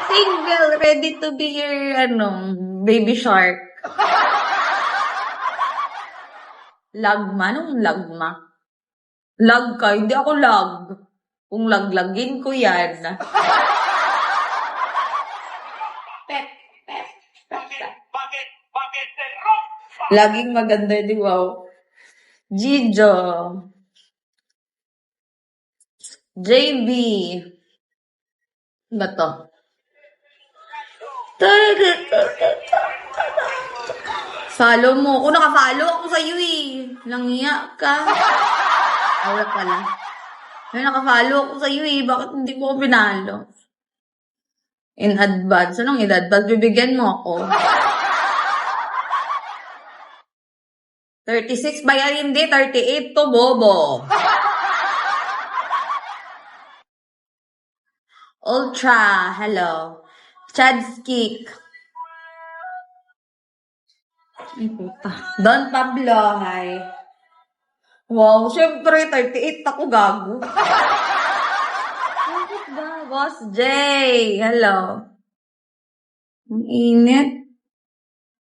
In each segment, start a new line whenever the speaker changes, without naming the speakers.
Single, ready to be your, baby shark. Lagma? Anong lagma? Lag ka? Hindi ako lag. Kung laglagin ko yan. Pep, pep, pep, pep. Laging maganda, di ba? Gijo. JB. Ba to? Follow mo. Kung naka-follow ako sa'yo eh. Langya ka. Wala pala. Ay, naka-follow ako sa'yo eh. Bakit hindi mo ako pinalo? In advance. Anong in advance? Bibigyan mo ako. 36 ba yan? Hindi. 38 to, bobo. Ultra. Hello. Chad's Kick. Ay, puta. Don Pablo. Hi. Wow, syempre, 38 ako, gago. Bakit ba? Boss J. Hello. Ang init.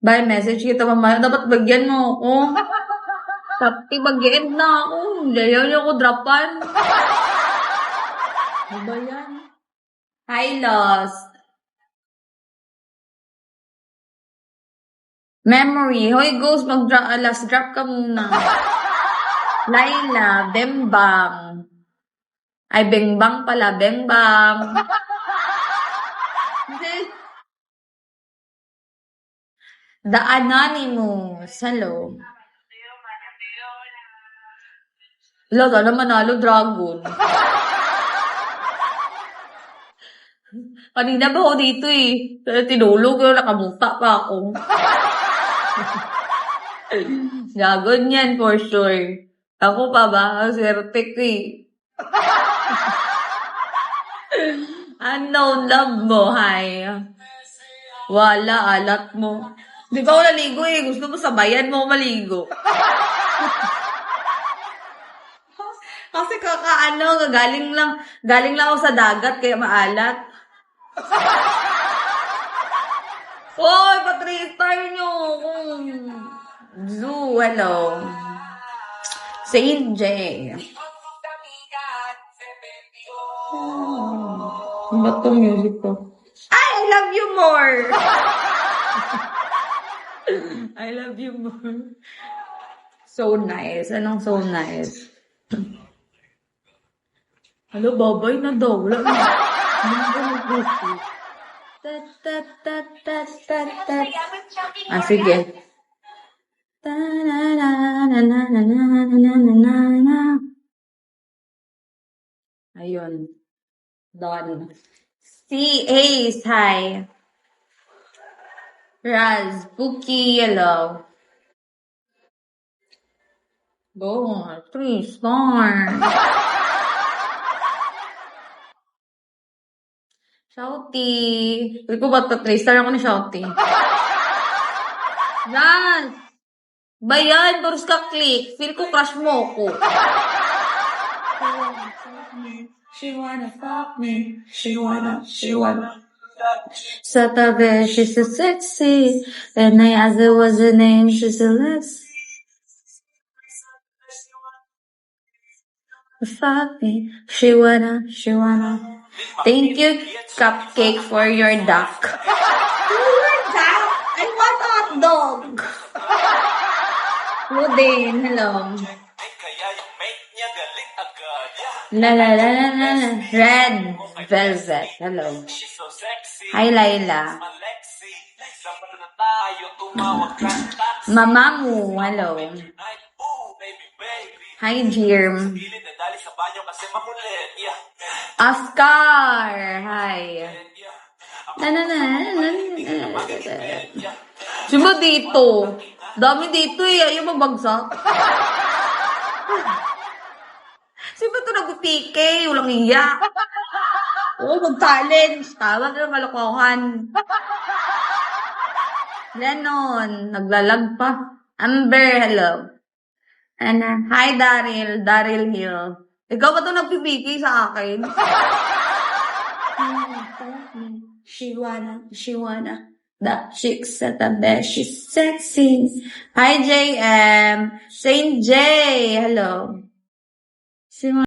Bye, message kita mamaya. Dapat bagyan mo ako. Tapos mag-end na ako. Ayaw niyo ako dropan. Ano ba yan? Hi, Lost. Memory. Hoy, Ghost, last drop ka muna. Laila, Bembang. Ay, Bengbang pala, Bengbang. The Anonymous. Hello. Hello, sana manalo, Dragon. Kanina ba ako dito eh. Tinulog, nakamuta pa ako. Dragon yan, for sure. Ako pa ba? Swerte ko eh. Unknown love mo, hi. Wala, alat mo. Di ba ako naligo eh? Gusto mo sabayan mo maligo. Kasi galing lang ako sa dagat kaya maalat. Hoy, patristar nyo. Zoo, hello. Saint J. Ba't tong music ko? I love you more! I love you more. So nice. Anong so nice? Hello, babay na daw. Wala na. Sige. Ayun. Done. Si Ace, hi. Raz, Buki, hello. Go, 3 star. Shouty. Feel ko ba ito? 3 star ako ni Shouty. Raz. Bayan, Boris ka click. Feel ko crush mo ko. She wanna fuck me. She wanna. Sa tabi, she's so sexy. And I asked her what's her name. She said, let's fuck me. She wanna. Thank you, Cupcake, for your duck. Your duck? I want a hot dog. Rudin, hello. La. Red Velvet, hello. Hi, Laila. Mamamu, hello. Hi, Jerm. Oscar, hi. Sino dito? Dami dito eh. Ayaw mabagsak. Sino ba ito nag-PK? Walang iya. Oo, mag-challenge. Tawag na malokohan. Lennon, naglalag pa. Amber, hello. Hi, Daryl Hill. Ikaw ba ito nag-PK sa akin? She wanna. The chicks at the best, she's sexy. Hi, JM. Saint J, hello.